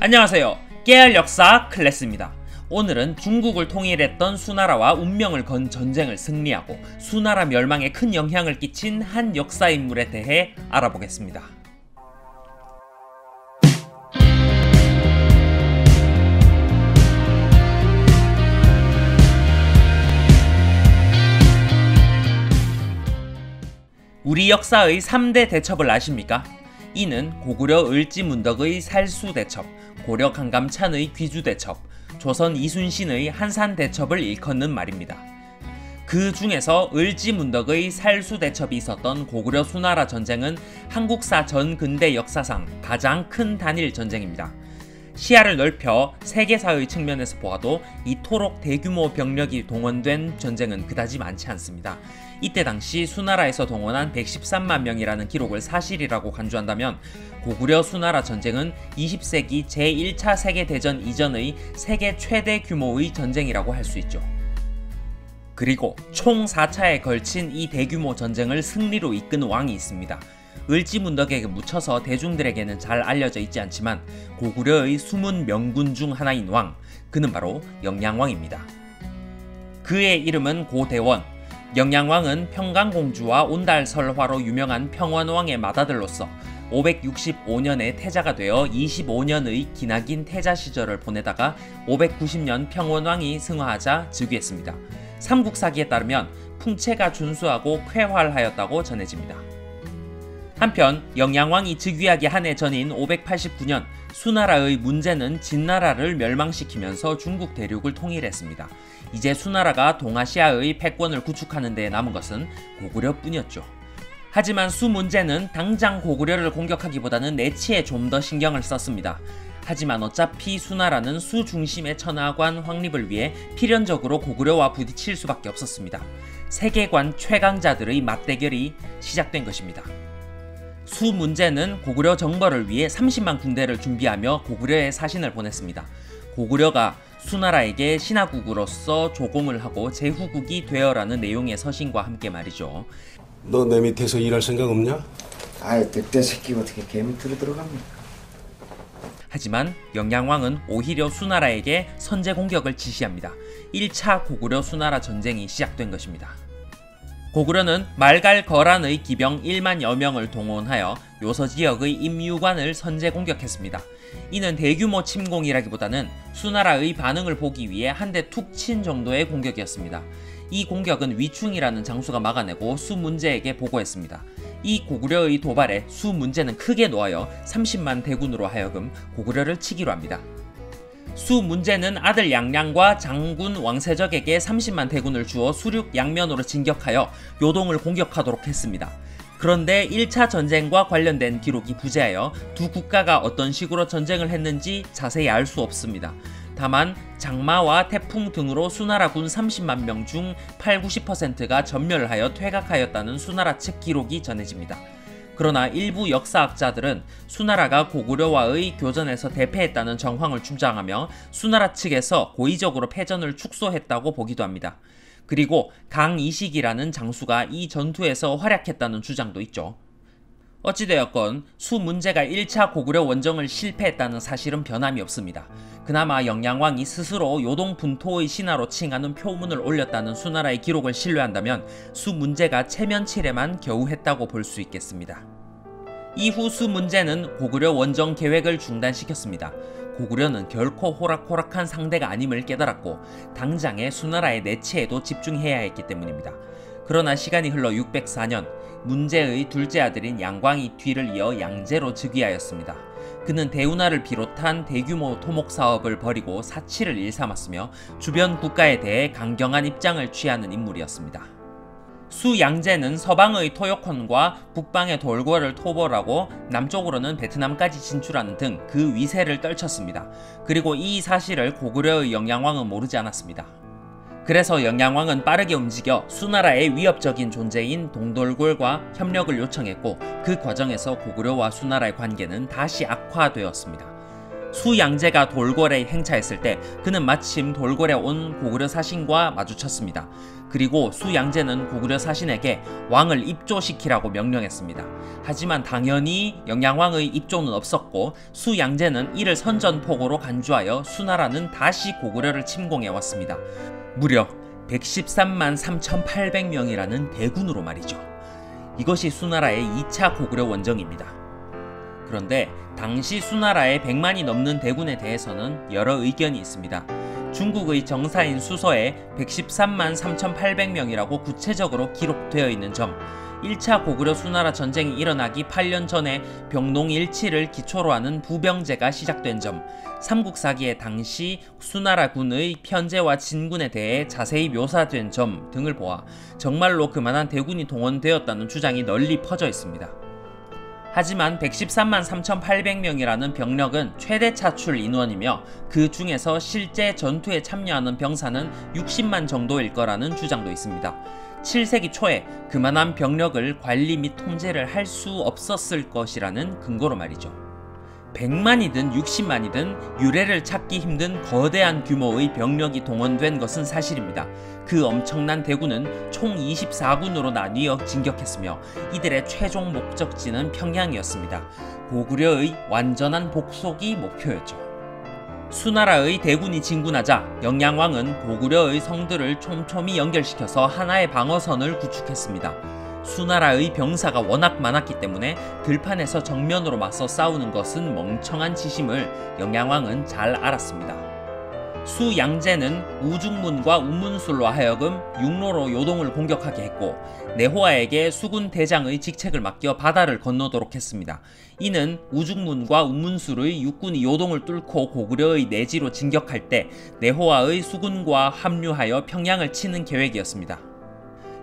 안녕하세요. 깨알 역사 클래스입니다. 오늘은 중국을 통일했던 수나라와 운명을 건 전쟁을 승리하고 수나라 멸망에 큰 영향을 끼친 한 역사 인물에 대해 알아보겠습니다. 우리 역사의 3대 대첩을 아십니까? 이는 고구려 을지문덕의 살수대첩, 고려 강감찬의 귀주대첩, 조선 이순신의 한산대첩을 일컫는 말입니다. 그 중에서 을지문덕의 살수대첩이 있었던 고구려 수나라 전쟁은 한국사 전근대 역사상 가장 큰 단일 전쟁입니다. 시야를 넓혀 세계사의 측면에서 보아도 이토록 대규모 병력이 동원된 전쟁은 그다지 많지 않습니다. 이때 당시 수나라에서 동원한 113만 명이라는 기록을 사실이라고 간주한다면 고구려 수나라 전쟁은 20세기 제1차 세계대전 이전의 세계 최대 규모의 전쟁이라고 할 수 있죠. 그리고 총 4차에 걸친 이 대규모 전쟁을 승리로 이끈 왕이 있습니다. 을지문덕에게 묻혀서 대중들에게는 잘 알려져 있지 않지만 고구려의 숨은 명군 중 하나인 왕, 그는 바로 영양왕입니다. 그의 이름은 고대원. 영양왕은 평강공주와 온달설화로 유명한 평원왕의 맏아들로서 565년에 태자가 되어 25년의 기나긴 태자 시절을 보내다가 590년 평원왕이 승화하자 즉위했습니다. 삼국사기에 따르면 풍채가 준수하고 쾌활하였다고 전해집니다. 한편 영양왕이 즉위하기 한 해 전인 589년 수나라의 문제는 진나라를 멸망시키면서 중국 대륙을 통일했습니다. 이제 수나라가 동아시아의 패권을 구축하는 데 남은 것은 고구려뿐이었죠. 하지만 수문제는 당장 고구려를 공격하기보다는 내치에 좀 더 신경을 썼습니다. 하지만 어차피 수나라는 수 중심의 천하관 확립을 위해 필연적으로 고구려와 부딪힐 수밖에 없었습니다. 세계관 최강자들의 맞대결이 시작된 것입니다. 수문제는 고구려 정벌을 위해 30만 군대를 준비하며 고구려에 사신을 보냈습니다. 고구려가 수나라에게 신하국으로서 조공을 하고 제후국이 되어라는 내용의 서신과 함께 말이죠. 너 내 밑에서 일할 생각 없냐? 아이, 늑대 새끼 어떻게 개 밑으로 들어갑니까? 하지만 영양왕은 오히려 수나라에게 선제 공격을 지시합니다. 1차 고구려 수나라 전쟁이 시작된 것입니다. 고구려는 말갈거란의 기병 1만여 명을 동원하여 요서 지역의 임유관을 선제 공격했습니다. 이는 대규모 침공이라기보다는 수나라의 반응을 보기 위해 한 대 툭 친 정도의 공격이었습니다. 이 공격은 위충이라는 장수가 막아내고 수문제에게 보고했습니다. 이 고구려의 도발에 수문제는 크게 놓아여 30만 대군으로 하여금 고구려를 치기로 합니다. 수문제는 아들 양량과 장군 왕세적에게 30만 대군을 주어 수륙 양면으로 진격하여 요동을 공격하도록 했습니다. 그런데 1차 전쟁과 관련된 기록이 부재하여 두 국가가 어떤 식으로 전쟁을 했는지 자세히 알 수 없습니다. 다만 장마와 태풍 등으로 수나라 군 30만 명 중 80~90%가 전멸하여 퇴각하였다는 수나라 측 기록이 전해집니다. 그러나 일부 역사학자들은 수나라가 고구려와의 교전에서 대패했다는 정황을 주장하며 수나라 측에서 고의적으로 패전을 축소했다고 보기도 합니다. 그리고 강이식이라는 장수가 이 전투에서 활약했다는 주장도 있죠. 어찌되었건 수문제가 1차 고구려 원정을 실패했다는 사실은 변함이 없습니다. 그나마 영양왕이 스스로 요동분토의 신하로 칭하는 표문을 올렸다는 수나라의 기록을 신뢰한다면 수문제가 체면치레만 겨우 했다고 볼 수 있겠습니다. 이후 수문제는 고구려 원정 계획을 중단시켰습니다. 고구려는 결코 호락호락한 상대가 아님을 깨달았고 당장의 수나라의 내치에도 집중해야 했기 때문입니다. 그러나 시간이 흘러 604년 문제의 둘째 아들인 양광이 뒤를 이어 양제로 즉위하였습니다. 그는 대운하를 비롯한 대규모 토목사업을 벌이고 사치를 일삼았으며 주변 국가에 대해 강경한 입장을 취하는 인물이었습니다. 수양제는 서방의 토요콘과 북방의 돌궐을 토벌하고 남쪽으로는 베트남까지 진출하는 등 그 위세를 떨쳤습니다. 그리고 이 사실을 고구려의 영양왕은 모르지 않았습니다. 그래서 영양왕은 빠르게 움직여 수나라의 위협적인 존재인 동돌골과 협력을 요청했고 그 과정에서 고구려와 수나라의 관계는 다시 악화되었습니다. 수양제가 돌궐에 행차했을 때 그는 마침 돌궐에 온 고구려 사신과 마주쳤습니다. 그리고 수양제는 고구려 사신에게 왕을 입조시키라고 명령했습니다. 하지만 당연히 영양왕의 입조는 없었고 수양제는 이를 선전포고로 간주하여 수나라는 다시 고구려를 침공해왔습니다. 무려 113만 3,800명이라는 대군으로 말이죠. 이것이 수나라의 2차 고구려 원정입니다. 그런데 당시 수나라의 100만이 넘는 대군에 대해서는 여러 의견이 있습니다. 중국의 정사인 수서에 113만 3,800명이라고 구체적으로 기록되어 있는 점, 1차 고구려 수나라 전쟁이 일어나기 8년 전에 병농일치를 기초로 하는 부병제가 시작된 점, 삼국사기에 당시 수나라군의 편제와 진군에 대해 자세히 묘사된 점 등을 보아 정말로 그만한 대군이 동원되었다는 주장이 널리 퍼져 있습니다. 하지만 113만 3,800명이라는 병력은 최대 차출 인원이며 그 중에서 실제 전투에 참여하는 병사는 60만 정도일 거라는 주장도 있습니다. 7세기 초에 그만한 병력을 관리 및 통제를 할 수 없었을 것이라는 근거로 말이죠. 100만이든 60만이든 유래를 찾기 힘든 거대한 규모의 병력이 동원된 것은 사실입니다. 그 엄청난 대군은 총 24군으로 나뉘어 진격했으며 이들의 최종 목적지는 평양이었습니다. 고구려의 완전한 복속이 목표였죠. 수나라의 대군이 진군하자 영양왕은 고구려의 성들을 촘촘히 연결시켜서 하나의 방어선을 구축했습니다. 수나라의 병사가 워낙 많았기 때문에 들판에서 정면으로 맞서 싸우는 것은 멍청한 짓임을 영양왕은 잘 알았습니다. 수양제는 우중문과 운문술로 하여금 육로로 요동을 공격하게 했고 내호아에게 수군 대장의 직책을 맡겨 바다를 건너도록 했습니다. 이는 우중문과 운문술의 육군이 요동을 뚫고 고구려의 내지로 진격할 때 내호아의 수군과 합류하여 평양을 치는 계획이었습니다.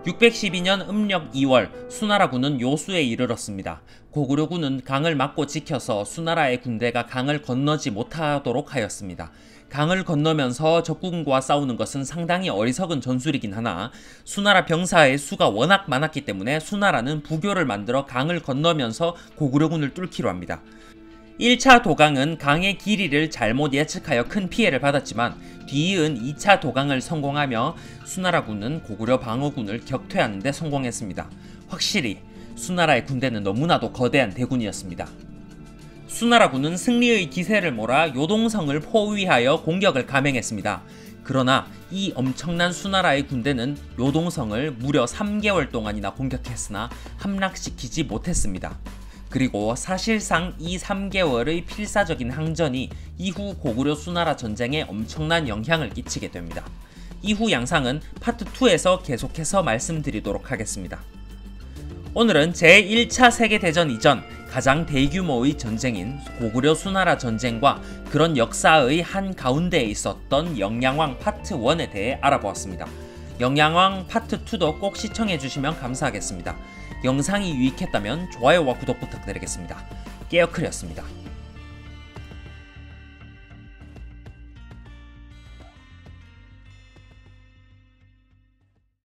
612년 음력 2월 수나라군은 요수에 이르렀습니다. 고구려군은 강을 막고 지켜서 수나라의 군대가 강을 건너지 못하도록 하였습니다. 강을 건너면서 적군과 싸우는 것은 상당히 어리석은 전술이긴 하나 수나라 병사의 수가 워낙 많았기 때문에 수나라는 부교를 만들어 강을 건너면서 고구려군을 뚫기로 합니다. 1차 도강은 강의 길이를 잘못 예측하여 큰 피해를 받았지만 뒤이은 2차 도강을 성공하며 수나라군은 고구려 방어군을 격퇴하는 데 성공했습니다. 확실히 수나라의 군대는 너무나도 거대한 대군이었습니다. 수나라군은 승리의 기세를 몰아 요동성을 포위하여 공격을 감행했습니다. 그러나 이 엄청난 수나라의 군대는 요동성을 무려 3개월 동안이나 공격했으나 함락시키지 못했습니다. 그리고 사실상 이 3개월의 필사적인 항전이 이후 고구려 수나라 전쟁에 엄청난 영향을 끼치게 됩니다. 이후 양상은 파트 2에서 계속해서 말씀드리도록 하겠습니다. 오늘은 제1차 세계대전 이전 가장 대규모의 전쟁인 고구려 수나라 전쟁과 그런 역사의 한 가운데에 있었던 영양왕 파트 1에 대해 알아보았습니다. 영양왕 파트 2도 꼭 시청해주시면 감사하겠습니다. 영상이 유익했다면 좋아요와 구독 부탁드리겠습니다. 깨어클이었습니다.